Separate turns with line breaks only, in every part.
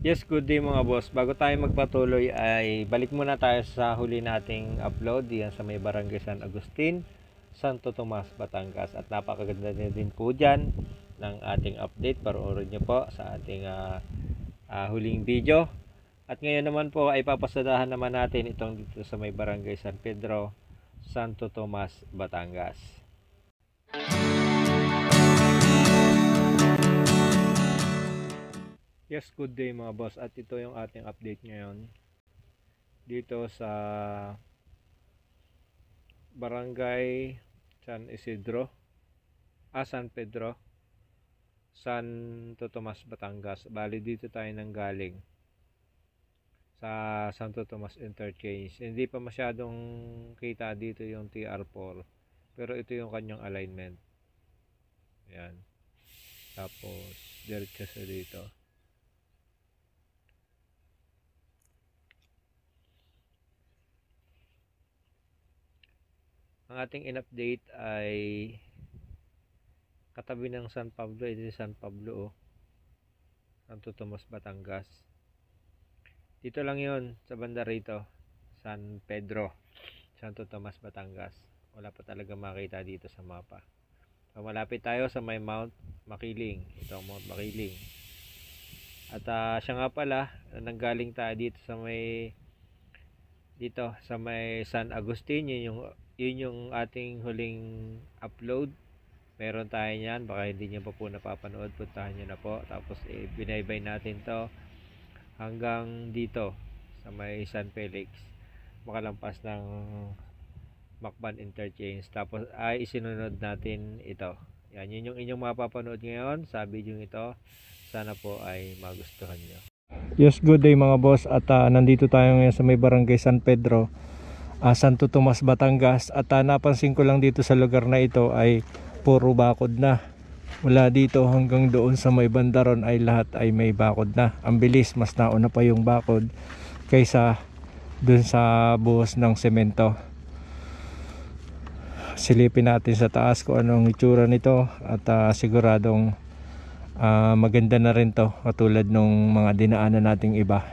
Yes, good day mga boss. Bago tayo magpatuloy ay balik muna tayo sa huli nating upload diyan sa may Barangay San Agustin, Santo Tomas, Batangas. At napakaganda din po dyan ng ating update. Panoorin nyo po sa ating huling video. At ngayon naman po ay papasadahan naman natin itong dito sa may Barangay San Pedro, Santo Tomas, Batangas. Yes, good day mga boss. At ito yung ating update ngayon dito sa Barangay San Isidro, San Pedro, Santo Tomas, Batangas. Bali dito tayo nang galing sa Santo Tomas Interchange. Hindi pa masyadong kita dito yung TR4, pero ito yung kanyang alignment. Ayan. Tapos diretso sa dito. Ang ating in-update ay katabi ng San Pablo. Ito San Pablo, Santo Tomas, Batangas. Dito lang yon sa banda rito, San Pedro, Santo Tomas, Batangas. Wala pa talaga makita dito sa mapa. So, malapit tayo sa may Mount Makiling. Ito ang Mount Makiling. At siya nga pala, nanggaling tayo dito sa may San Agustin. Yun yung ating huling upload. Meron tayo niyan, baka hindi nyo pa po napapanood, puntahan nyo na po. Tapos binaybay natin to hanggang dito sa may San Felix, makalampas ng Macban Interchange. Tapos ay isinunod natin ito. Yan, yun yung inyong mapapanood ngayon sa video ito. Sana po ay magustuhan nyo. Yes, good day mga boss. At nandito tayo ngayon sa may Barangay San Pedro, Santo Tomas, Batangas. At napansin ko lang dito sa lugar na ito ay puro bakod na. Mula dito hanggang doon sa may bandaron ay lahat ay may bakod na. Ang bilis, mas nauna pa yung bakod kaysa dun sa buhos ng semento. Silipin natin sa taas kung anong itsura nito at siguradong maganda na rin to katulad nung mga dinaanan nating iba.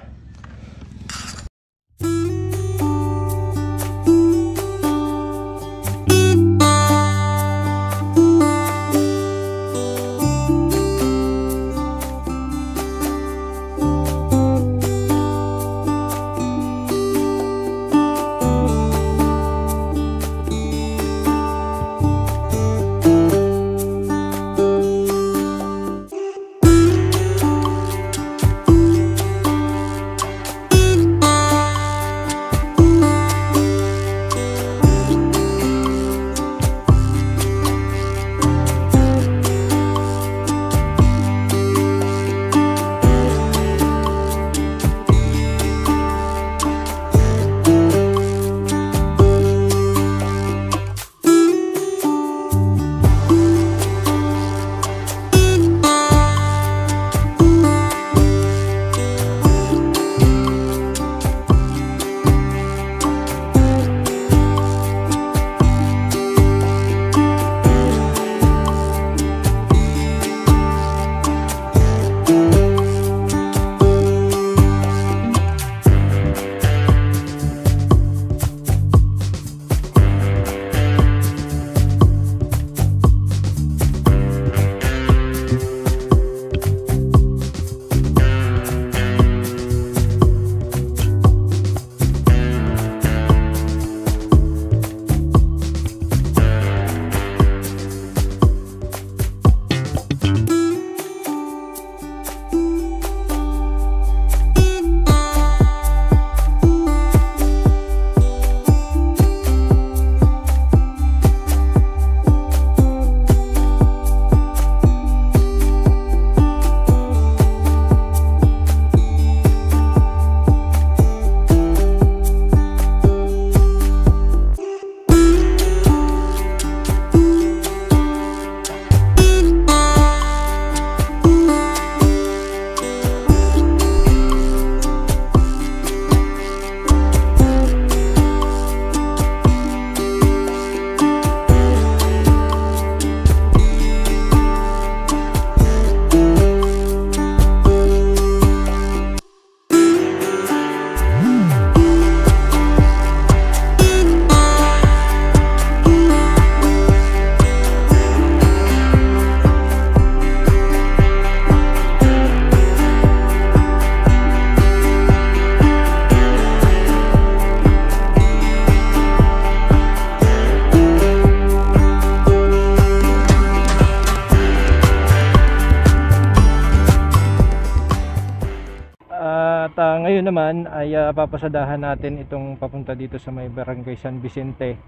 At ngayon naman ay papasadahan natin itong papunta dito sa may Barangay San Vicente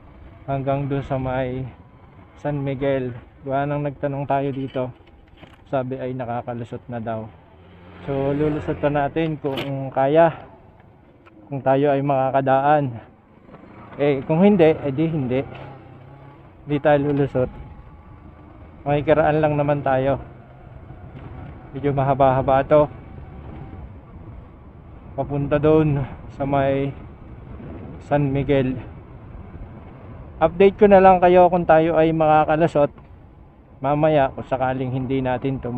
hanggang dun sa may San Miguel. Gawa nang nagtanong tayo dito, sabi ay nakakalusot na daw. So lulusot pa natin kung kaya, kung tayo ay makakadaan. Kung hindi, edi hindi tayo lulusot. Makikiraan lang naman tayo. Medyo mahaba-haba to, papunta doon sa may San Miguel. Update ko na lang kayo kung tayo ay makakalusot mamaya, kung sakaling hindi natin to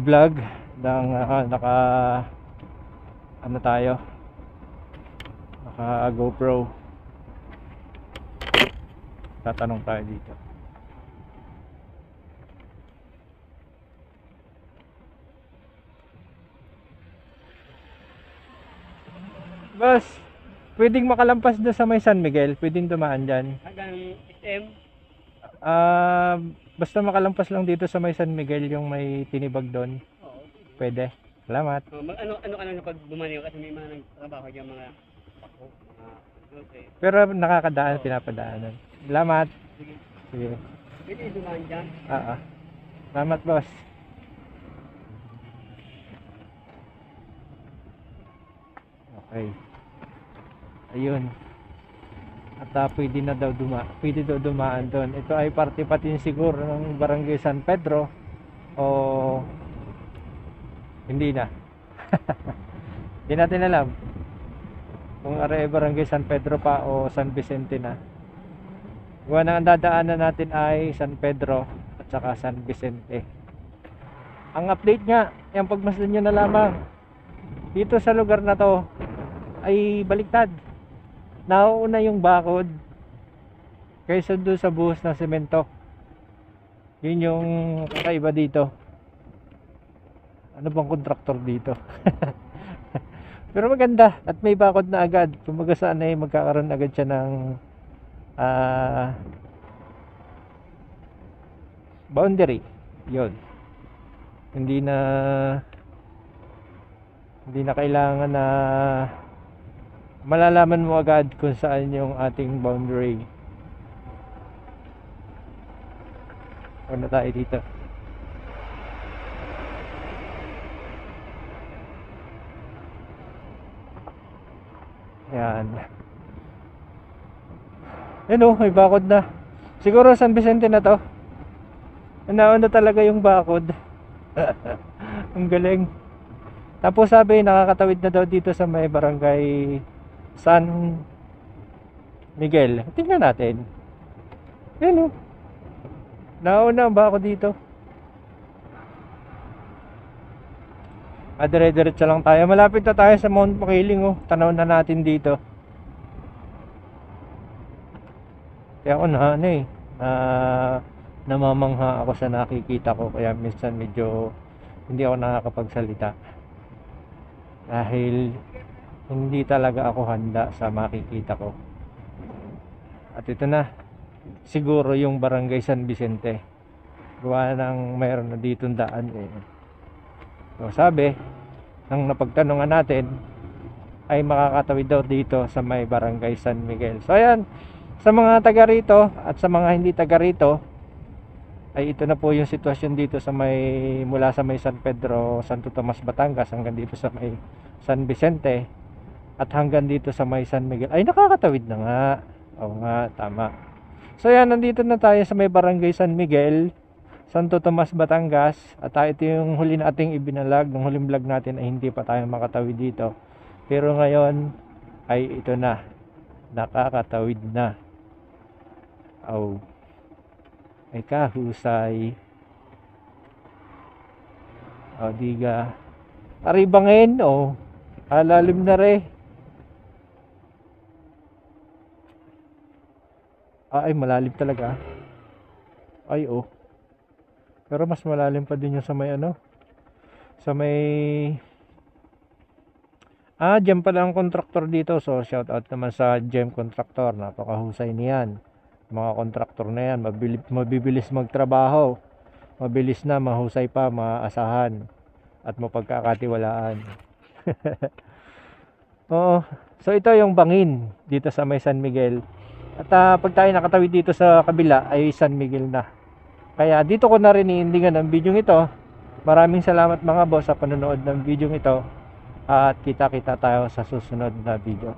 vlog ng naka ano tayo, naka GoPro. Tatanong tayo dito. Boss, pwedeng makalampas doon sa may San Miguel, pwedeng dumaan dyan.
Hanggang SM.
Basta makalampas lang dito sa may San Miguel, yung may tinibag doon.
Oo.
Pwede. Salamat.
Ano ka na pag bumalik kasi may mga nagtrabaho dyan, mga pako, mga grocery.
Pero nakakadaan, pinapadaanan. Salamat.
Sige.
Sige.
Pwede dumaan dyan.
Salamat, boss. Okay. Ayun. At pwede daw dumaan doon. Ito ay parte pati siguro ng Barangay San Pedro o hindi na. Hindi natin alam kung are Barangay San Pedro pa o San Vicente na. Gawa na ang dadaanan natin ay San Pedro at saka San Vicente. Ang update nga, yung pagmasdan nyo na lamang, dito sa lugar na to ay baliktad. Nauuna yung bakod kaysa doon sa buhos ng semento. Yun yung kakaiba dito. Ano bang kontraktor dito? Pero maganda at may bakod na agad. Kumbaga saan ay magkakaroon agad siya ng boundary. Yun. Hindi na kailangan na malalaman mo agad kung saan yung ating boundary. Ano tayo dito? Yan. Ano, may bakod na. Siguro San Vicente na to. Nauna talaga yung bakod. Ang galing. Tapos sabi nakakatawid na daw dito sa may Barangay San Miguel. Tingnan natin. Yan o. Nauna ba ako dito? Dire-diretso lang tayo. Malapit na tayo sa Mount Makiling oh. Tanaw na natin dito. Kaya ako namamangha ako sa nakikita ko. Kaya minsan medyo hindi ako nakakapagsalita. Dahil hindi talaga ako handa sa makikita ko. At ito na, siguro yung Barangay San Vicente. Gawa ng mayroon na ditong daan eh. So sabi, nang napagtanungan natin, ay makakatawid daw dito sa may Barangay San Miguel. So ayan, sa mga taga rito at sa mga hindi taga rito, ay ito na po yung sitwasyon dito sa may, mula sa may San Pedro, Santo Tomas, Batangas hanggang dito sa may San Vicente at hanggang dito sa may San Miguel. Ay nakakatawid na nga. Oo nga, tama. So yan, nandito na tayo sa may Barangay San Miguel, Santo Tomas, Batangas. At ito yung huli nating ibinalag. Nung huling vlog natin ay hindi pa tayo makatawid dito. Pero ngayon ay ito na, nakakatawid na. Oh, ay kahusay. O diga aribangin o alalim na re. Ay malalim talaga. Ay pero mas malalim pa din yung sa may ano, sa may dyan pala ang contractor dito. So shout out naman sa Gem Contractor. Napakahusay niyan. Mga contractor na yan, mabibilis magtrabaho, mabilis na, mahusay pa, maasahan. at mapagkakatiwalaan. Oo. So ito yung bangin dito sa may San Miguel. At pag tayo nakatawid dito sa kabila ay San Miguel na. Kaya dito ko na rin iindingan ang video ito. Maraming salamat mga boss sa panonood ng video ito. At kita-kita tayo sa susunod na video.